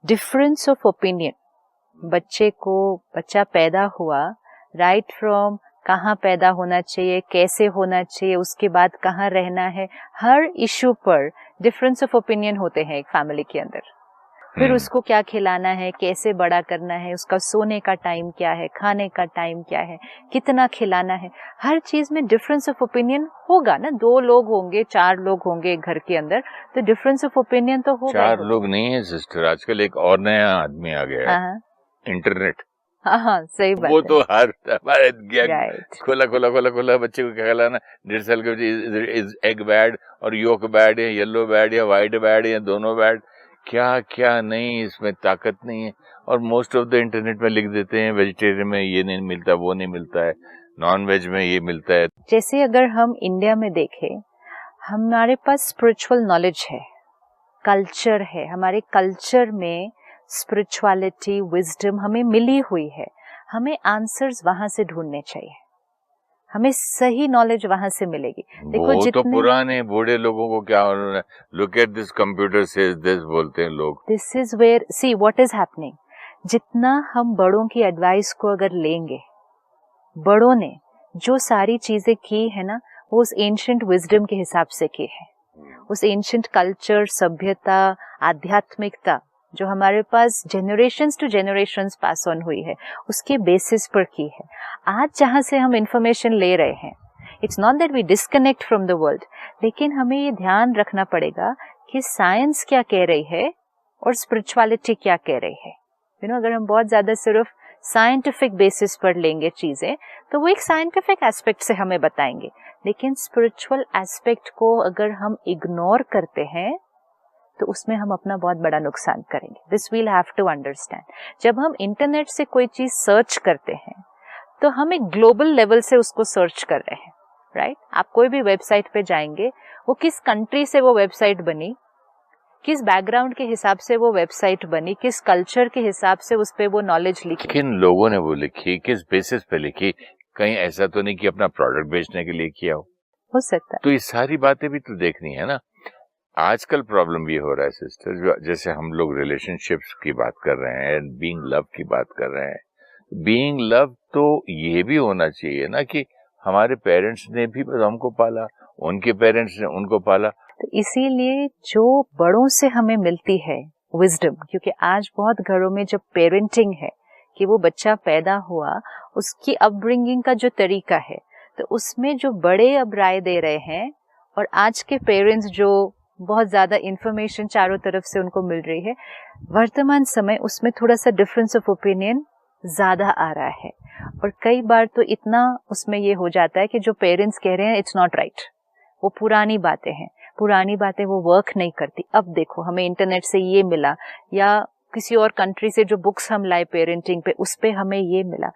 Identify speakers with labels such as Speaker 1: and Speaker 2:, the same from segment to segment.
Speaker 1: Difference of opinion बच्चा पैदा हुआ, राइट फ्रॉम कहाँ पैदा होना चाहिए, कैसे होना चाहिए, उसके बाद कहाँ रहना है, हर इशू पर डिफरेंस ऑफ ओपिनियन होते हैं एक फैमिली के अंदर। फिर उसको क्या खिलाना है, कैसे बड़ा करना है, उसका सोने का टाइम क्या है, खाने का टाइम क्या है, कितना खिलाना है, हर चीज में डिफरेंस ऑफ ओपिनियन होगा ना। 2 लोग होंगे, 4 लोग होंगे घर के अंदर, तो डिफरेंस ऑफ ओपिनियन तो होगा।
Speaker 2: 4 लोग नहीं है सिस्टर, आजकल एक और नया आदमी आ गया है, इंटरनेट।
Speaker 1: हाँ, सही बात
Speaker 2: वो
Speaker 1: है।
Speaker 2: तो हर हमारे
Speaker 1: राइट।
Speaker 2: खोला बच्चे को क्या खिलाना, 1.5 साल के बच्चे इज एग बैड और योक बैड या येलो बैड या व्हाइट बैड या दोनों बैड, क्या क्या नहीं, इसमें ताकत नहीं है। और मोस्ट ऑफ द इंटरनेट में लिख देते हैं वेजिटेरियन में ये नहीं मिलता, वो नहीं मिलता है, नॉन वेज में ये मिलता है।
Speaker 1: जैसे अगर हम इंडिया में देखें, हमारे पास स्पिरिचुअल नॉलेज है, कल्चर है, हमारे कल्चर में स्पिरिचुअलिटी, विजडम हमें मिली हुई है। हमें आंसर्स वहां से ढूंढने चाहिए, हमें सही नॉलेज वहां से मिलेगी। देखो
Speaker 2: वो तो
Speaker 1: जितने
Speaker 2: पुराने बूढ़े लोगों को क्या, look at this computer says this बोलते हैं लोग।
Speaker 1: This is where see what is happening. जितना हम बड़ों की एडवाइस को अगर लेंगे, बड़ों ने जो सारी चीजें की है ना, वो उस एंशिएंट विजडम के हिसाब से की है, उस एंशिएंट कल्चर, सभ्यता, आध्यात्मिकता जो हमारे पास generations to generations pass on हुई है, उसके बेसिस पर की है। आज जहां से हम इंफॉर्मेशन ले रहे हैं, it's not that we disconnect from the world, लेकिन हमें ये ध्यान रखना पड़ेगा कि साइंस क्या कह रही है और स्पिरिचुअलिटी क्या कह रही है। अगर हम बहुत ज्यादा सिर्फ साइंटिफिक बेसिस पर लेंगे चीजें, तो वो एक साइंटिफिक एस्पेक्ट से हमें बताएंगे, लेकिन स्पिरिचुअल एस्पेक्ट को अगर हम इग्नोर करते हैं तो उसमें हम अपना बहुत बड़ा नुकसान करेंगे। This will have to understand. जब हम इंटरनेट से कोई चीज सर्च करते हैं तो हम एक ग्लोबल लेवल से उसको सर्च कर रहे हैं, राइट? आप कोई भी वेबसाइट पे जाएंगे, वो किस कंट्री से वो वेबसाइट बनी, किस बैकग्राउंड के हिसाब से वो वेबसाइट बनी, किस कल्चर के हिसाब से उस पे वो नॉलेज लिखी,
Speaker 2: किन लोगों ने वो लिखी, किस बेसिस पे लिखी, कहीं ऐसा तो नहीं कि अपना प्रोडक्ट बेचने के लिए किया
Speaker 1: हो सकता है।
Speaker 2: तो ये सारी बातें भी तो देखनी है ना। आजकल प्रॉब्लम ये हो रहा है सिस्टर, जैसे हम लोग रिलेशनशिप्स की बात कर रहे हैं, बीइंग लव की बात कर रहे हैं, बीइंग लव तो ये भी होना चाहिए ना कि हमारे पेरेंट्स ने भी हमको पाला, उनके पेरेंट्स ने उनको पाला।
Speaker 1: तो इसीलिए जो बड़ों से हमें मिलती है विजडम, क्योंकि आज बहुत घरों में जब पेरेंटिंग है कि वो बच्चा पैदा हुआ, उसकी अपब्रिंगिंग का जो तरीका है, तो उसमें जो बड़े अब राय दे रहे हैं और आज के पेरेंट्स जो बहुत ज्यादा इंफॉर्मेशन चारों तरफ से उनको मिल रही है, वर्तमान समय उसमें थोड़ा सा डिफरेंस ऑफ ओपिनियन ज्यादा आ रहा है। और कई बार तो इतना उसमें ये हो जाता है कि जो पेरेंट्स कह रहे हैं इट्स नॉट राइट, वो पुरानी बातें हैं, पुरानी बातें वो वर्क नहीं करती। अब देखो हमें इंटरनेट से ये मिला, या किसी और कंट्री से जो बुक्स हम लाए पेरेंटिंग पे, उस पे हमें ये मिला।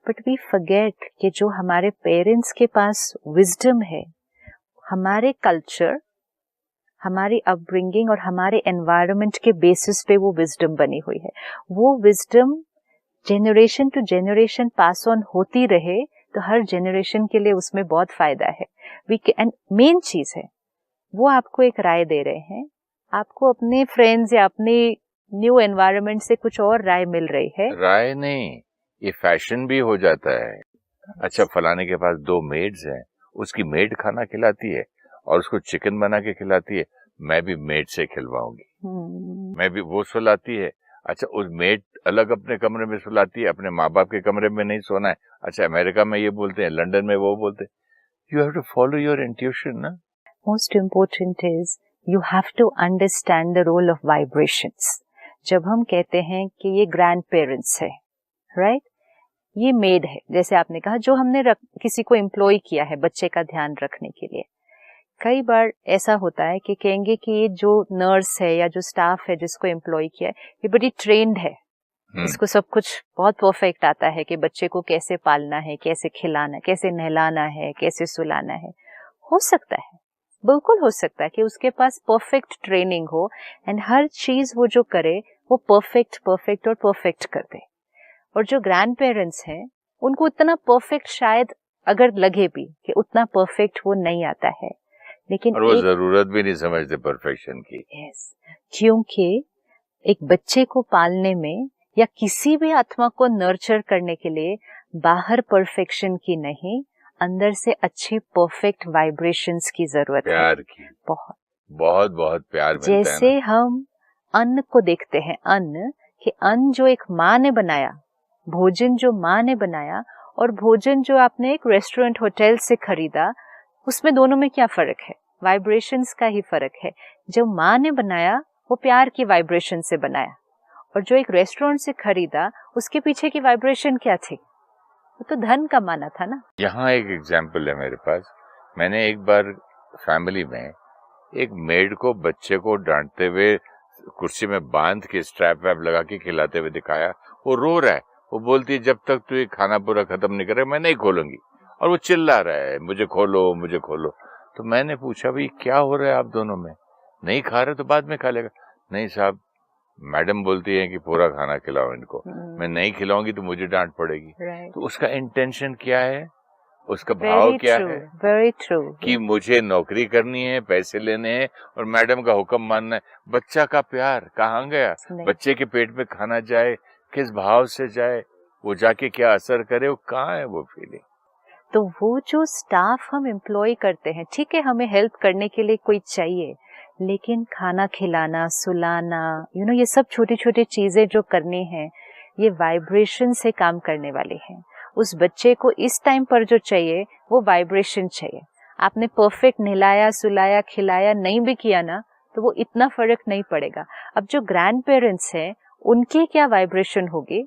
Speaker 1: बट वी फॉरगेट कि जो हमारे पेरेंट्स के पास विजडम है, हमारे कल्चर, हमारी अपब्रिंगिंग और हमारे एनवायरनमेंट के बेसिस पे वो विजडम बनी हुई है। वो wisdom generation to generation pass on होती रहे तो हर जनरेशन के लिए उसमें बहुत फायदा है। एंड मेन चीज है, वो आपको एक राय दे रहे हैं, आपको अपने फ्रेंड्स या अपने न्यू एनवायरनमेंट से कुछ और राय मिल रही है।
Speaker 2: राय नहीं, ये फैशन भी हो जाता है। अच्छा, फलाने के पास 2 मेड्स हैं, उसकी मेड खाना खिलाती है और उसको चिकन बना के खिलाती है, मैं भी मेड से खिलवाऊंगी। मैं भी, वो सुलाती है, अच्छा उस मेड अलग अपने कमरे में सुलाती है, अपने माँ बाप के कमरे में नहीं सोना है। अच्छा, अमेरिका में ये बोलते हैं, लंदन में वो बोलते हैं। You have to follow your intuition ना।
Speaker 1: Most important is you have to understand the role of vibrations. जब हम कहते हैं कि ये ग्रैंड पेरेंट्स है, राइट, ये मेड है, जैसे आपने कहा, जो हमने किसी को एम्प्लॉय किया है बच्चे का ध्यान रखने के लिए। कई बार ऐसा होता है कि कहेंगे कि ये जो नर्स है या जो स्टाफ है जिसको एम्प्लॉय किया है, ये बड़ी ट्रेन्ड है, इसको सब कुछ बहुत परफेक्ट आता है कि बच्चे को कैसे पालना है, कैसे खिलाना, कैसे नहलाना है, कैसे सुलाना है। हो सकता है, बिल्कुल हो सकता है कि उसके पास परफेक्ट ट्रेनिंग हो एंड हर चीज वो जो करे वो परफेक्ट और परफेक्ट कर दे। और जो ग्रैंड पेरेंट्स हैं, उनको उतना परफेक्ट शायद अगर लगे भी कि उतना परफेक्ट वो नहीं आता है, लेकिन
Speaker 2: और वो जरूरत भी नहीं समझते परफेक्शन की।
Speaker 1: यस, क्योंकि एक बच्चे को पालने में या किसी भी आत्मा को नर्चर करने के लिए बाहर परफेक्शन की नहीं, अंदर से अच्छी परफेक्ट वाइब्रेशंस की जरूरत है।
Speaker 2: प्यार की
Speaker 1: बहुत
Speaker 2: बहुत बहुत प्यार मिलता है।
Speaker 1: जैसे हम अन्न को देखते हैं, अन्न कि अन्न जो एक माँ ने बनाया, भोजन जो माँ ने बनाया और भोजन जो आपने एक रेस्टोरेंट होटल से खरीदा, उसमें दोनों में क्या फर्क है? वाइब्रेशंस का ही फर्क है। जो माँ ने बनाया वो प्यार की वाइब्रेशन से बनाया, और जो एक रेस्टोरेंट से खरीदा उसके पीछे की वाइब्रेशन क्या थी? वो तो धन कमाना था ना।
Speaker 2: यहाँ एक एग्जाम्पल है मेरे पास। मैंने एक बार फैमिली में एक मेड को बच्चे को डांटते हुए कुर्सी में बांध के स्ट्रैप वैप लगा के खिलाते हुए दिखाया। वो रो रहा है, वो बोलती है जब तक तू ये खाना पूरा खत्म नहीं करे मैं नहीं खोलूंगी, और वो चिल्ला रहा है मुझे खोलो मुझे खोलो। तो मैंने पूछा भाई क्या हो रहा है आप दोनों में? नहीं खा रहे तो बाद में खा लेगा। नहीं साहब, मैडम बोलती है कि पूरा खाना खिलाओ इनको, मैं नहीं खिलाऊंगी तो मुझे डांट पड़ेगी। तो उसका इंटेंशन क्या है, उसका भाव क्या है?
Speaker 1: वेरी ट्रू
Speaker 2: कि मुझे नौकरी करनी है, पैसे लेने हैं और मैडम का हुक्म मानना है। बच्चा का प्यार कहाँ गया? बच्चे के पेट में खाना जाए, किस भाव से जाए, वो जाके क्या असर करे, वो कहाँ है वो फीलिंग?
Speaker 1: तो वो जो स्टाफ हम एम्प्लॉय करते हैं, ठीक है हमें हेल्प करने के लिए कोई चाहिए, लेकिन खाना खिलाना, सुलाना, ये सब छोटी छोटी चीजें जो करनी है, ये वाइब्रेशन से काम करने वाले हैं। उस बच्चे को इस टाइम पर जो चाहिए वो वाइब्रेशन चाहिए। आपने परफेक्ट नहलाया, सुलाया, खिलाया नहीं भी किया ना, तो वो इतना फर्क नहीं पड़ेगा। अब जो ग्रैंड पेरेंट्स हैं उनकी क्या वाइब्रेशन होगी,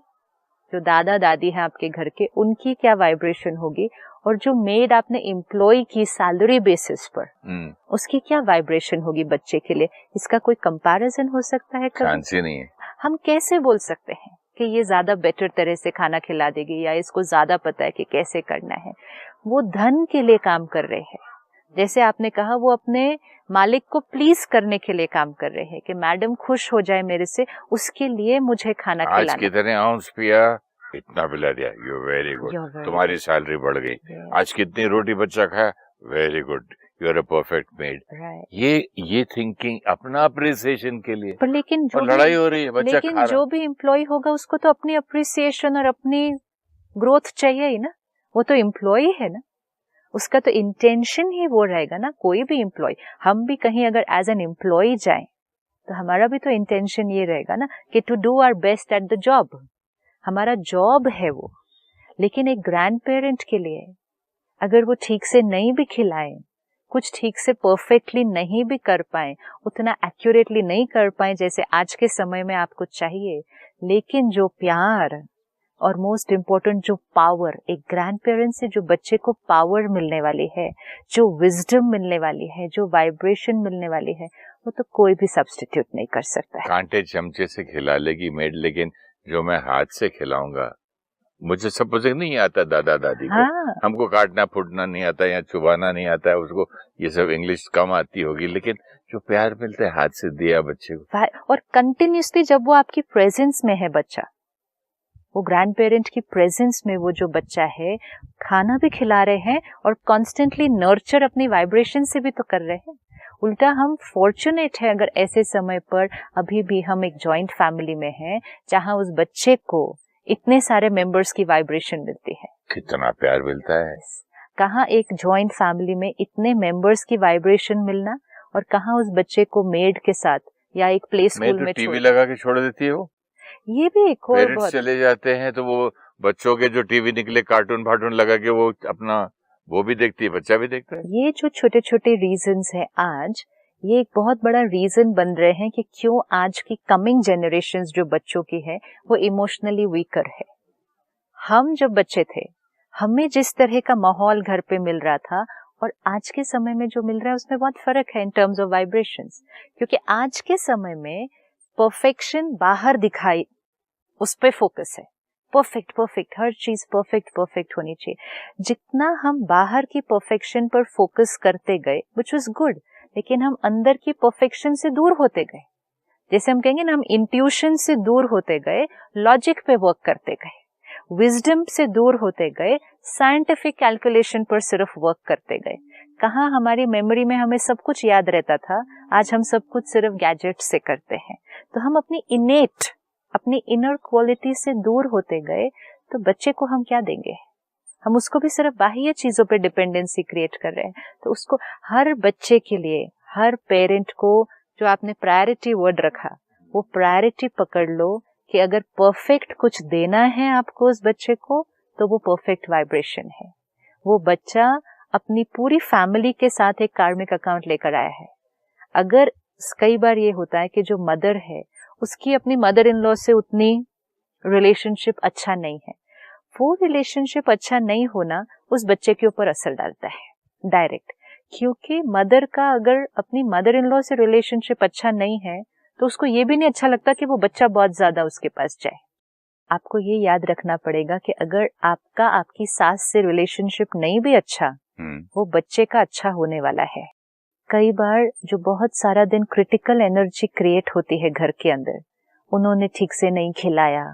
Speaker 1: जो दादा दादी हैं आपके घर के, उनकी क्या वाइब्रेशन होगी, और जो मेड आपने एम्प्लॉय की सैलरी बेसिस पर, उसकी क्या वाइब्रेशन होगी बच्चे के लिए? इसका कोई कंपैरिजन हो सकता है?
Speaker 2: चांस ही नहीं है।
Speaker 1: हम कैसे बोल सकते हैं कि ये ज्यादा बेटर तरह से खाना खिला देगी या इसको ज्यादा पता है कि कैसे करना है? वो धन के लिए काम कर रहे हैं। जैसे आपने कहा, वो अपने मालिक को प्लीज करने के लिए काम कर रहे हैं कि मैडम खुश हो जाए मेरे से, उसके लिए मुझे खाना खिलाना।
Speaker 2: आज कितने आउंस पिया, इतना पिला दिया, यू वेरी गुड, तुम्हारी सैलरी बढ़ गई। आज कितनी रोटी बच्चा खाया, very good, you are a perfect maid. ये थिंकिंग अपना अप्रिसिएशन के लिए।
Speaker 1: पर लेकिन जो
Speaker 2: लड़ाई हो रही है, बच्चा खा रहा।
Speaker 1: जो भी एम्प्लॉय होगा उसको तो अपनी अप्रिसिएशन और अपनी ग्रोथ चाहिए ही ना। वो तो एम्प्लॉय है ना, उसका तो इंटेंशन ही वो रहेगा ना। कोई भी एम्प्लॉय, हम भी कहीं अगर एज एन एम्प्लॉय जाएं तो हमारा भी तो इंटेंशन ये रहेगा ना कि to do our best at the job. हमारा जॉब है वो। लेकिन एक ग्रैंड पेरेंट के लिए अगर वो ठीक से नहीं भी खिलाएं, कुछ ठीक से परफेक्टली नहीं भी कर पाए, उतना एक्यूरेटली नहीं कर पाए जैसे आज के समय में आपको चाहिए, लेकिन जो प्यार और मोस्ट इम्पोर्टेंट जो पावर, एक ग्रैंड पेरेंट से जो बच्चे को पावर मिलने वाली है, जो विजडम मिलने वाली है, जो वाइब्रेशन मिलने वाली है, वो तो कोई भी सब्स्टिट्यूट नहीं कर सकता है।
Speaker 2: कांटे चमचे से खिला लेगी मेड, लेकिन जो मैं हाथ से खिलाऊंगा, मुझे सपोज नहीं आता दादा दादी को, हमको काटना फूटना नहीं आता या चुबाना नहीं आता है, उसको ये सब इंग्लिश कम आती होगी, लेकिन जो प्यार मिलता है हाथ से दिया बच्चे को,
Speaker 1: और कंटिन्यूसली जब वो आपकी प्रेजेंस में है बच्चा, वो ग्रैंड पेरेंट की प्रेजेंस में वो जो बच्चा है खाना भी खिला रहे हैं और कॉन्स्टेंटली नर्चर अपनी वाइब्रेशन से भी तो कर रहे हैं। उल्टा हम फॉर्चुनेट है अगर ऐसे समय पर अभी भी हम एक जॉइंट फैमिली में हैं जहां उस बच्चे को इतने सारे मेंबर्स की वाइब्रेशन मिलती है।
Speaker 2: कितना प्यार मिलता है।
Speaker 1: कहाँ एक जॉइंट फैमिली में इतने मेंबर्स की वाइब्रेशन मिलना, और कहाँ उस बच्चे को मेड के साथ या एक प्ले स्कूल में
Speaker 2: टीवी लगा के छोड़ देती है वो।
Speaker 1: ये भी एक और
Speaker 2: पेरेंट्स चले जाते हैं तो वो बच्चों के जो टीवी निकले कार्टून फाटून लगा के वो अपना वो भी देखती है, बच्चा भी देखता है।
Speaker 1: ये जो छोटे छोटे रीजंस है आज, ये एक बहुत बड़ा रीजन बन रहे हैं कि क्यों आज की कमिंग जनरेशंस जो बच्चों की है वो इमोशनली वीकर है। हम जब बच्चे थे हमें जिस तरह का माहौल घर पे मिल रहा था और आज के समय में जो मिल रहा है उसमें बहुत फर्क है इन टर्म्स ऑफ वाइब्रेशंस। क्योंकि आज के समय में परफेक्शन बाहर दिखाई, उस पे फोकस है, परफेक्ट परफेक्ट, हर चीज परफेक्ट होनी चाहिए। जितना हम बाहर की परफेक्शन पर फोकस करते गए, व्हिच वाज गुड, लेकिन हम अंदर की परफेक्शन से दूर होते गए। जैसे हम कहेंगे ना, हम इंट्यूशन से दूर होते गए, लॉजिक पे वर्क करते गए, विजडम से दूर होते गए, साइंटिफिक कैलकुलेशन पर सिर्फ वर्क करते गए। कहाँ हमारी मेमोरी में हमें सब कुछ याद रहता था, आज हम सब कुछ सिर्फ गैजेट से करते हैं। तो हम अपनी इनेट, अपनी इनर क्वालिटी से दूर होते गए, तो बच्चे को हम क्या देंगे? हम उसको भी सिर्फ बाह्य चीजों पे डिपेंडेंसी क्रिएट कर रहे हैं। तो उसको, हर बच्चे के लिए, हर पेरेंट को जो आपने प्रायोरिटी वर्ड रखा, वो प्रायोरिटी पकड़ लो कि अगर परफेक्ट कुछ देना है आपको उस बच्चे को, तो वो परफेक्ट वाइब्रेशन है। वो बच्चा अपनी पूरी फैमिली के साथ एक कार्मिक अकाउंट लेकर आया है। अगर कई बार ये होता है कि जो मदर है उसकी अपनी मदर इन लॉ से उतनी रिलेशनशिप अच्छा नहीं है, वो रिलेशनशिप अच्छा नहीं होना उस बच्चे के ऊपर असर डालता है डायरेक्ट। क्योंकि मदर का अगर अपनी मदर इन लॉ से रिलेशनशिप अच्छा नहीं है, तो उसको ये भी नहीं अच्छा लगता कि वो बच्चा बहुत ज्यादा उसके पास जाए। आपको ये याद रखना पड़ेगा कि अगर आपका आपकी सास से रिलेशनशिप नहीं भी अच्छा, वो बच्चे का अच्छा होने वाला है। कई बार जो बहुत सारा दिन क्रिटिकल एनर्जी क्रिएट होती है घर के अंदर, उन्होंने ठीक से नहीं खिलाया,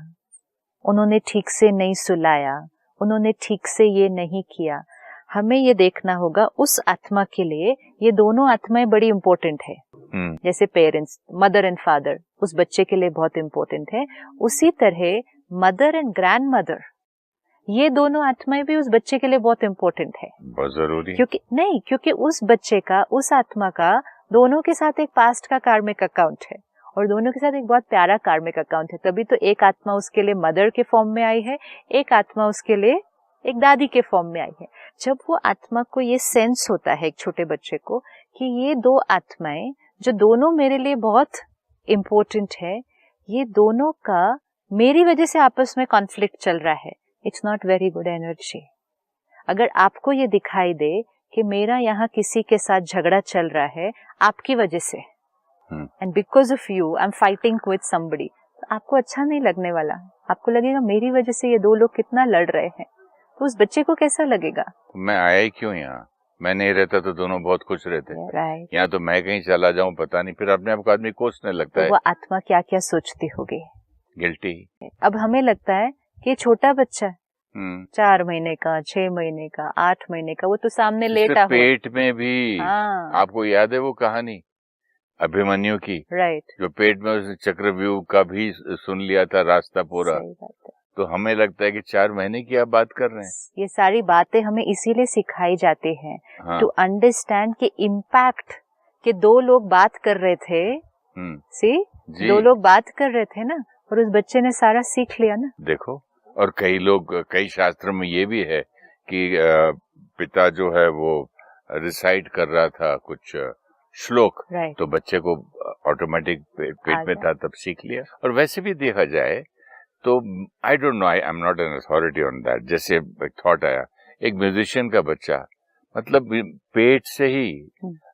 Speaker 1: उन्होंने ठीक से नहीं सुलाया, उन्होंने ठीक से ये नहीं किया, हमें ये देखना होगा उस आत्मा के लिए ये दोनों आत्माएं बड़ी इंपॉर्टेंट है। जैसे पेरेंट्स, मदर एंड फादर उस बच्चे के लिए बहुत इंपॉर्टेंट है, उसी तरह मदर एंड ग्रैंड मदर, ये दोनों आत्माएं भी उस बच्चे के लिए बहुत इंपॉर्टेंट है।
Speaker 2: बहुत जरूरी।
Speaker 1: क्योंकि उस बच्चे का, उस आत्मा का दोनों के साथ एक पास्ट का कार्मिक अकाउंट है और दोनों के साथ एक बहुत प्यारा कार्मिक अकाउंट है। तभी तो एक आत्मा उसके लिए मदर के फॉर्म में आई है, एक आत्मा उसके लिए एक दादी के फॉर्म में आई है। जब वो आत्मा को ये सेंस होता है, एक छोटे बच्चे को, कि ये दो आत्माएं जो दोनों मेरे लिए बहुत इम्पोर्टेंट है, ये दोनों का मेरी वजह से आपस में कॉन्फ्लिक्ट चल रहा है, it's not very good energy. अगर आपको ये दिखाई दे कि मेरा यहाँ किसी के साथ झगड़ा चल रहा है आपकी वजह से, and because of you I am fighting with somebody, तो आपको अच्छा नहीं लगने वाला। आपको लगेगा मेरी वजह से ये दो लोग कितना लड़ रहे हैं। तो उस बच्चे को कैसा लगेगा?
Speaker 2: मैं आया ही क्यों यहाँ? मैं नहीं रहता तो दोनों बहुत खुश रहते।
Speaker 1: राइट।
Speaker 2: यहाँ तो मैं कहीं चला जाऊं पता नहीं, फिर अपने आप को आदमी कोसने लगता है।
Speaker 1: वो आत्मा क्या क्या सोचती होगी?
Speaker 2: गिल्टी। अब
Speaker 1: हमें लगता है कि छोटा बच्चा 4 महीने का, 6 महीने का, 8 महीने का, वो तो सामने लेटा हुआ,
Speaker 2: पेट में भी। आपको याद है वो कहानी अभिमन्यु की? राइट। जो पेट में उसने चक्रव्यूह का भी सुन लिया था रास्ता पूरा। तो हमें लगता है कि 4 महीने की आप बात कर रहे हैं।
Speaker 1: ये सारी बातें हमें इसीलिए सिखाई जाती हैं, टू अंडरस्टैंड कि इम्पैक्ट, कि दो लोग बात कर रहे थे, दो लोग बात कर रहे थे ना, और उस बच्चे ने सारा सीख लिया ना।
Speaker 2: देखो, और कई शास्त्रों में ये भी है कि पिता जो है वो रिसाइट कर रहा था कुछ श्लोक, तो बच्चे को ऑटोमेटिक पेट में था तब सीख लिया। और वैसे भी देखा जाए तो I don't know, I am not an authority on that. जैसे एक थॉट आया, एक म्यूजिशियन का बच्चा मतलब पेट से ही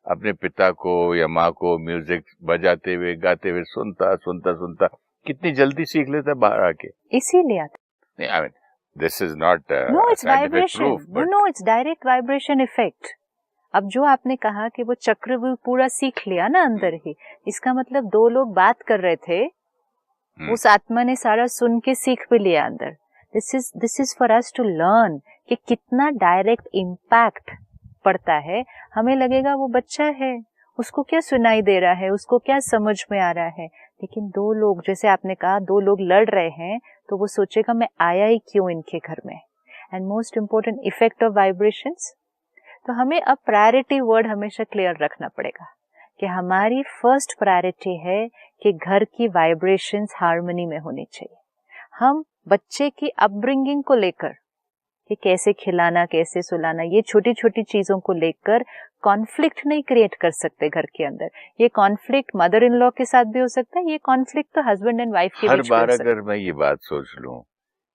Speaker 2: अपने पिता को या माँ को म्यूजिक बजाते हुए, गाते हुए सुनता सुनता सुनता कितनी जल्दी सीख लेता बाहर आके।
Speaker 1: इसीलिए
Speaker 2: नहीं, I mean this is not
Speaker 1: no, it's vibration, no, it's direct vibration effect. अब जो आपने कहा कि वो चक्रव्यूह पूरा सीख लिया ना अंदर ही, इसका मतलब दो लोग बात कर रहे थे, उस आत्मा ने सारा सुन के सीख भी लिया अंदर। This is for us to learn कि कितना डायरेक्ट इम्पैक्ट पड़ता है। हमें लगेगा वो बच्चा है, उसको क्या सुनाई दे रहा है, उसको क्या समझ में आ रहा है, लेकिन दो लोग, जैसे आपने कहा, दो लोग लड़ रहे हैं, तो वो सोचेगा मैं आया ही क्यों इनके घर में। And most important effect of vibrations. तो हमें अब प्रायोरिटी वर्ड हमेशा क्लियर रखना पड़ेगा कि हमारी फर्स्ट प्रायोरिटी है कि घर की वाइब्रेशंस हार्मनी में होनी चाहिए। हम बच्चे की अपब्रिंगिंग को लेकर, कि कैसे खिलाना, कैसे सुलाना, ये छोटी छोटी चीजों को लेकर कॉन्फ्लिक्ट नहीं क्रिएट कर सकते घर के अंदर। ये कॉन्फ्लिक्ट मदर इन लॉ के साथ भी हो सकता है, ये कॉन्फ्लिक्ट तो हस्बैंड एंड वाइफ के बीच में हो सकता है।
Speaker 2: हर बार अगर मैं ये बात सोच लूं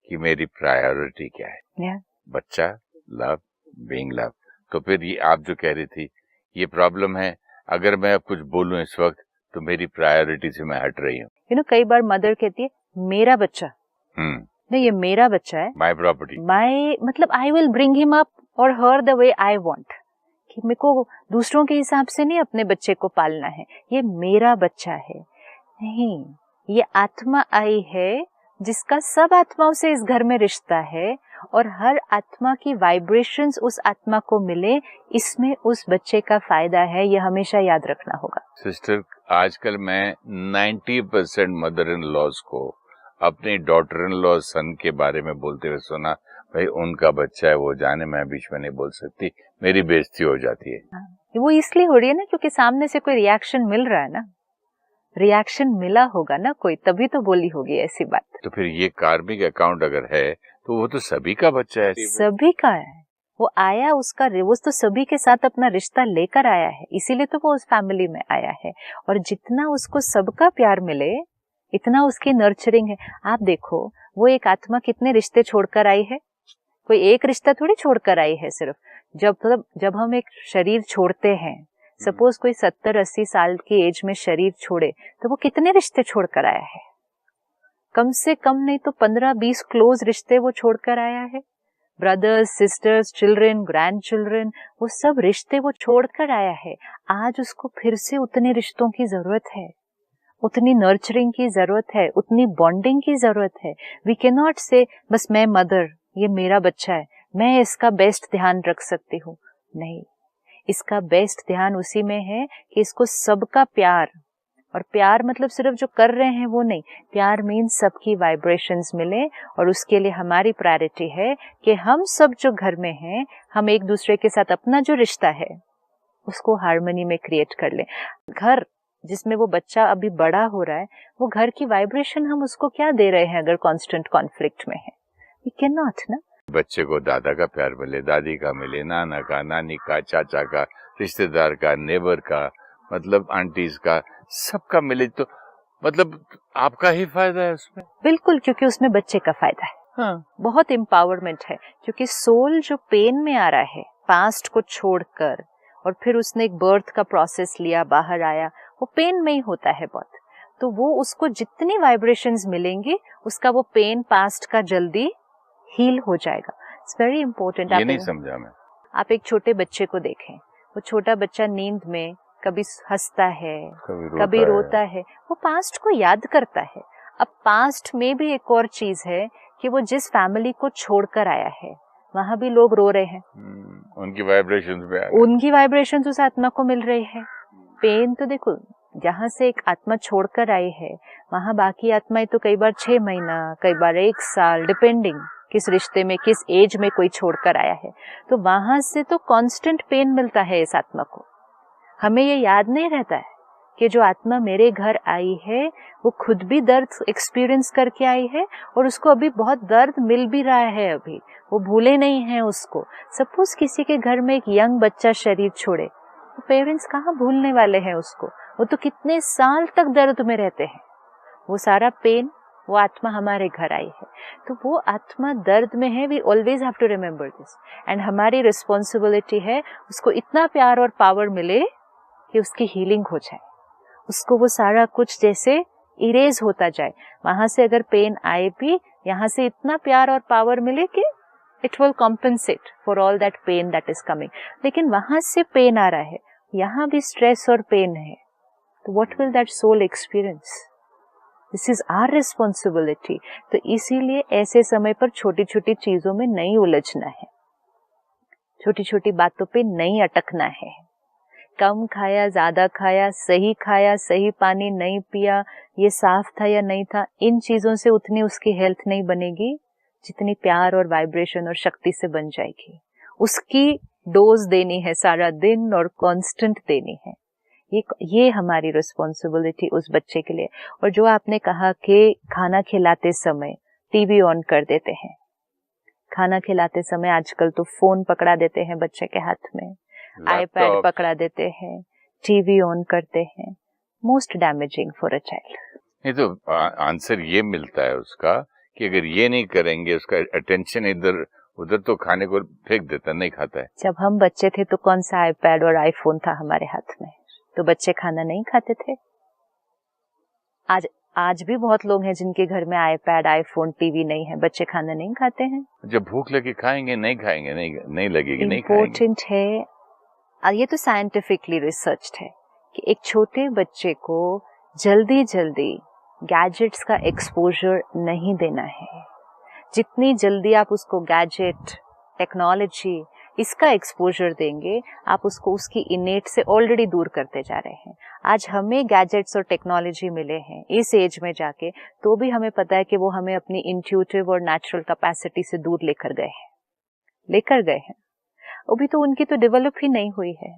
Speaker 2: कि मेरी प्रायोरिटी क्या है, बच्चा, लव, बीइंग लव, तो फिर ये आप जो कह रही थी ये प्रॉब्लम है। अगर मैं अब कुछ बोलूं इस वक्त तो मेरी प्रायोरिटी से मैं हट रही हूँ।
Speaker 1: कई बार मदर कहती है मेरा बच्चा, नहीं, ये मेरा बच्चा है,
Speaker 2: माई प्रॉपर्टी,
Speaker 1: मतलब I will bring him up और हर द वे आई वांट, कि मेरे को दूसरों के हिसाब से नहीं अपने बच्चे को पालना है, ये मेरा बच्चा है। नहीं, ये आत्मा आई है जिसका सब आत्माओं से इस घर में रिश्ता है, और हर आत्मा की वाइब्रेशंस उस आत्मा को मिले, इसमें उस बच्चे का फायदा है, ये हमेशा याद रखना होगा।
Speaker 2: सिस्टर, आजकल मैं 90% मदर इन लॉज को अपनी डॉटर इन लॉ सन के बारे में बोलते हुए सुना, भाई उनका बच्चा है, वो जाने, मैं बीच में नहीं बोल सकती, मेरी बेइज्जती हो जाती है।
Speaker 1: वो इसलिए हो रही है ना क्योंकि सामने से कोई रिएक्शन मिल रहा है ना, रिएक्शन मिला होगा ना कोई, तभी तो बोली होगी ऐसी बात।
Speaker 2: तो फिर ये कार्मिक अकाउंट अगर है तो वो तो सभी का बच्चा है,
Speaker 1: सभी का है। वो आया, उसका वो तो सभी के साथ अपना रिश्ता लेकर आया है, इसीलिए तो वो उस फैमिली में आया है। और जितना उसको सबका प्यार मिले, इतना उसकी नर्चरिंग है। आप देखो, वो एक आत्मा कितने रिश्ते छोड़कर आई है, कोई एक रिश्ता थोड़ी छोड़कर आई है सिर्फ। जब हम एक शरीर छोड़ते हैं, सपोज कोई 70-80 साल की एज में शरीर छोड़े, तो वो कितने रिश्ते छोड़कर आया है? कम से कम नहीं तो 15-20 क्लोज रिश्ते वो छोड़कर आया है। Brothers, sisters, children, grand children, वो सब रिश्ते वो छोड़कर आया है। आज उसको फिर से उतने रिश्तों की जरूरत है, उतनी नर्चरिंग की जरूरत है, उतनी बॉन्डिंग की जरूरत है। वी कैन नॉट से बस मैं मदर, ये मेरा बच्चा है, मैं इसका बेस्ट ध्यान रख सकती हूँ। नहीं, इसका बेस्ट ध्यान उसी में है कि इसको सबका प्यार, और प्यार मतलब सिर्फ जो कर रहे हैं वो नहीं, प्यार मीन्स सबकी वाइब्रेशंस मिले। और उसके लिए हमारी प्रायोरिटी है कि हम सब जो घर में हैं, हम एक दूसरे के साथ अपना जो रिश्ता है उसको हार्मनी में क्रिएट कर लें। घर जिसमें वो बच्चा अभी बड़ा हो रहा है, वो घर की वाइब्रेशन हम उसको क्या दे रहे हैं अगर कांस्टेंट कॉन्फ्लिक्ट में है? वी कैन नॉट ना।
Speaker 2: बच्चे को दादा का प्यार मिले, दादी का मिले, नाना का, नानी का, चाचा का, रिश्तेदार का, नेबर का, मतलब आंटीज का, सबका मिले, तो मतलब आपका ही फायदा है उसमें।
Speaker 1: बिल्कुल, क्योंकि उसमें बच्चे का फायदा है।
Speaker 2: हाँ,
Speaker 1: बहुत एम्पावरमेंट है, क्योंकि सोल जो पेन में आ रहा है पास्ट को छोड़कर, और फिर उसने एक बर्थ का प्रोसेस लिया, बाहर आया, वो पेन में ही होता है बहुत। तो वो उसको जितनी वाइब्रेशंस मिलेंगी, उसका वो पेन पास्ट का जल्दी हील हो जाएगा। It's very important.
Speaker 2: ये नहीं समझा मैं।
Speaker 1: आप एक छोटे बच्चे को देखें, वो छोटा बच्चा नींद में कभी हंसता है, कभी रोता है, वो पास्ट को याद करता है। अब पास्ट में भी एक और चीज है कि वो जिस फैमिली को छोड़कर आया है, वहां भी लोग रो रहे हैं, उनकी वाइब्रेशंस उस आत्मा को मिल रही है। पेन तो देखो, जहाँ से एक आत्मा छोड़कर आई है, वहां बाकी आत्माएं तो कई बार 6 महीना, कई बार 1 साल, डिपेंडिंग किस रिश्ते में, किस एज में कोई छोड़कर आया है, तो वहां से तो कांस्टेंट पेन मिलता है इस आत्मा को। हमें ये याद नहीं रहता है कि जो आत्मा मेरे घर आई है वो खुद भी दर्द एक्सपीरियंस करके आई है, और उसको अभी बहुत दर्द मिल भी रहा है, अभी वो भूले नहीं हैं उसको। सपोज किसी के घर में एक यंग बच्चा शरीर छोड़े, तो पेरेंट्स कहाँ भूलने वाले हैं उसको? वो तो कितने साल तक दर्द में रहते हैं। वो सारा पेन, वो आत्मा हमारे घर आई है, तो वो आत्मा दर्द में है। We always have to remember this, and हमारी रिस्पॉन्सिबिलिटी है उसको इतना प्यार और पावर मिले कि उसकी हीलिंग हो जाए, उसको वो सारा कुछ जैसे इरेज होता जाए। वहां से अगर पेन आए भी, यहाँ से इतना प्यार और पावर मिले कि it will compensate for all that pain that is coming. लेकिन वहां से पेन आ रहा है, यहाँ भी स्ट्रेस और पेन है, तो what will that soul experience? This is our responsibility. तो इसीलिए ऐसे समय पर छोटी छोटी चीजों में नहीं उलझना है, छोटी छोटी बातों पे नहीं अटकना है। कम खाया, ज्यादा खाया, सही पानी नहीं पिया, ये साफ था या नहीं था, इन चीजों से उतनी उसकी हेल्थ नहीं बनेगी जितनी प्यार और वाइब्रेशन और शक्ति से बन जाएगी। उसकी डोज देनी है सारा दिन और कांस्टेंट देनी है। ये हमारी रिस्पॉन्सिबिलिटी उस बच्चे के लिए। और जो आपने कहा कि खाना खिलाते समय टीवी ऑन कर देते हैं, खाना खिलाते समय आजकल तो फोन पकड़ा देते हैं बच्चे के हाथ में, आईपैड पकड़ा देते हैं, टीवी ऑन करते हैं, most damaging for a child.
Speaker 2: नहीं तो आंसर ये मिलता है उसका कि अगर ये नहीं करेंगे, उसका अटेंशन इधर उधर, तो खाने को फेंक देता, नहीं खाता है।
Speaker 1: जब हम बच्चे थे तो कौन सा आईपैड और आईफोन था हमारे हाथ में? तो बच्चे खाना नहीं खाते थे। आज भी बहुत लोग हैं जिनके घर में आईपैड, आईफोन, टीवी नहीं है, बच्चे खाना नहीं खाते हैं।
Speaker 2: जब भूख लगे खाएंगे, नहीं खाएंगे, नहीं लगेगी, नहीं खाएंगे।
Speaker 1: इम्पोर्टेंट है, और ये तो साइंटिफिकली रिसर्च्ड है कि एक छोटे बच्चे को जल्दी गैजेट्स का एक्सपोजर नहीं देना है। जितनी जल्दी आप उसको गैजेट, टेक्नोलॉजी, इसका एक्सपोजर देंगे, आप उसको उसकी इनेट से ऑलरेडी दूर करते जा रहे हैं। आज हमें गैजेट्स और टेक्नोलॉजी मिले हैं इस एज में जाके, तो भी हमें पता है कि वो हमें अपनी इंट्यूटिव और नेचुरल कैपेसिटी से दूर लेकर गए हैं। अभी तो उनकी तो डेवलप ही नहीं हुई है,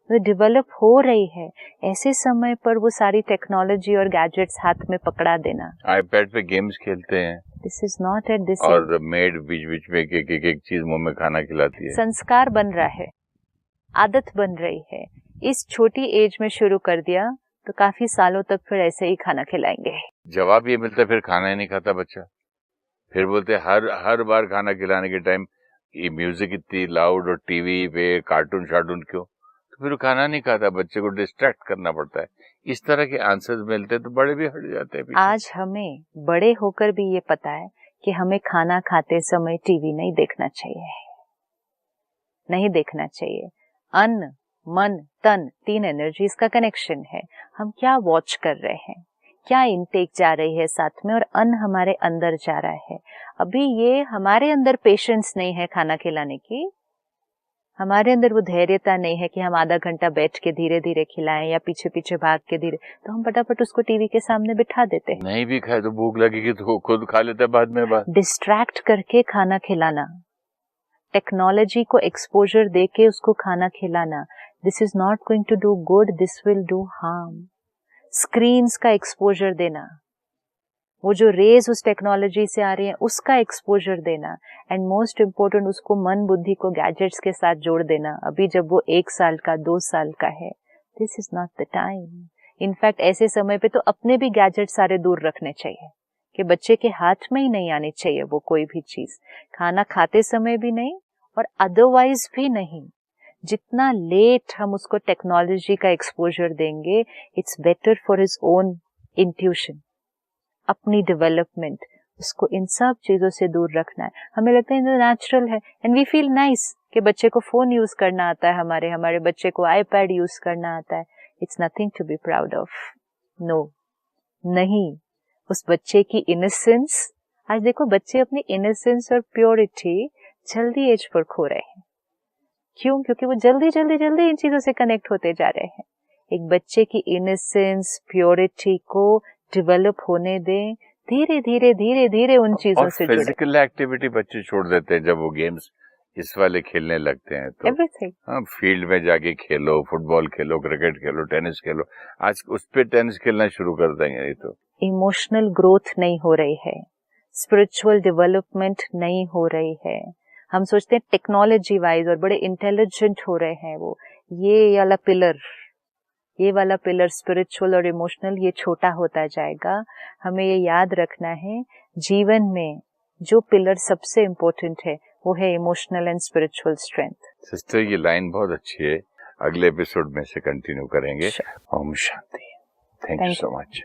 Speaker 1: वो डेवलप हो रही है। ऐसे समय पर वो सारी टेक्नोलॉजी और गैजेट्स हाथ में पकड़ा देना,
Speaker 2: आईपैड पे गेम्स खेलते हैं,
Speaker 1: this is not at this.
Speaker 2: और मेड बीच बीच में एक चीज मुंह में खाना खिलाती है।
Speaker 1: संस्कार बन रहा है, आदत बन रही है। इस छोटी एज में शुरू कर दिया तो काफी सालों तक फिर ऐसे ही खाना खिलाएंगे।
Speaker 2: जवाब ये मिलता है फिर खाना ही नहीं खाता बच्चा। फिर बोलते हर बार खाना खिलाने के टाइम ये म्यूजिक इतनी लाउड और टीवी पे कार्टून क्यों, तो फिर खाना नहीं खाता, बच्चे को डिस्ट्रैक्ट करना पड़ता है। इस तरह के आंसर्स मिलते तो बड़े भी हट जाते हैं पीछे। आज
Speaker 1: हमें बड़े होकर भी ये पता है कि हमें खाना खाते समय टीवी नहीं देखना चाहिए। अन्न, मन, तन, 3 एनर्जीज का कनेक्शन है। हम क्या वॉच कर रहे हैं, क्या इनटेक जा रही है साथ में, और अन्न हमारे अंदर जा रहा है। अभी ये हमारे अंदर पेशेंस नहीं है खाना खिलाने की, हमारे अंदर वो धैर्यता नहीं है कि हम आधा घंटा बैठ के धीरे धीरे खिलाएं या पीछे पीछे भाग के धीरे, तो हम फटाफट उसको टीवी के सामने बिठा देते हैं।
Speaker 2: नहीं भी खाए तो भूख लगेगी तो खुद खा लेता है बाद में।
Speaker 1: डिस्ट्रैक्ट करके खाना खिलाना, टेक्नोलॉजी को एक्सपोजर देके उसको खाना खिलाना, this is not going to do good, this will do harm. Screens का एक्सपोजर देना, वो जो रेज उस टेक्नोलॉजी से आ रही है उसका एक्सपोजर देना, एंड मोस्ट इम्पोर्टेंट उसको मन बुद्धि को गैजेट्स के साथ जोड़ देना। अभी जब वो 1 साल का 2 साल का है, this is not the time. In fact ऐसे समय पे तो अपने भी गैजेट सारे दूर रखने चाहिए कि बच्चे के हाथ में ही नहीं आनी चाहिए वो कोई भी चीज, खाना खाते समय भी नहीं और अदरवाइज भी नहीं। जितना लेट हम उसको टेक्नोलॉजी का एक्सपोजर देंगे, it's better for his own intuition, अपनी डेवलपमेंट। उसको इन सब चीजों से दूर रखना है। हमें लगता है ये नेचुरल है, एंड वी फील नाइस कि बच्चे को फोन यूज करना आता है, हमारे बच्चे को आईपैड यूज करना आता है। It's nothing to be proud of. No, नहीं। उस बच्चे की इनोसेंस, आज देखो बच्चे अपनी इनोसेंस और प्योरिटी जल्दी एज पर खो रहे हैं। क्यों? क्योंकि वो जल्दी इन चीजों से कनेक्ट होते जा रहे हैं। एक बच्चे की इनोसेंस, प्योरिटी को डेवलप होने दें, धीरे उन चीजों से जुड़े।
Speaker 2: फिजिकल एक्टिविटी बच्चे छोड़ देते हैं जब वो गेम्स इस वाले खेलने लगते हैं तो।
Speaker 1: एवरीथिंग।
Speaker 2: हाँ, फील्ड में जाके खेलो, फुटबॉल खेलो, क्रिकेट खेलो, टेनिस खेलो। आज उस पे टेनिस खेलना शुरू कर देंगे नहीं तो।
Speaker 1: इमोशनल ग्रोथ नहीं हो रही है, स्पिरिचुअल डेवलपमेंट नहीं हो रही है। हम सोचते हैं टेक्नोलॉजी वाइज और बड़े इंटेलिजेंट हो रहे हैं वो, ये वाला पिलर स्पिरिचुअल और इमोशनल, ये छोटा होता जाएगा। हमें ये याद रखना है, जीवन में जो पिलर सबसे इम्पोर्टेंट है वो है emotional and spiritual strength.
Speaker 2: Sister, ये लाइन बहुत अच्छी है, अगले एपिसोड में से कंटिन्यू करेंगे। Om Shanti. Thank you so much.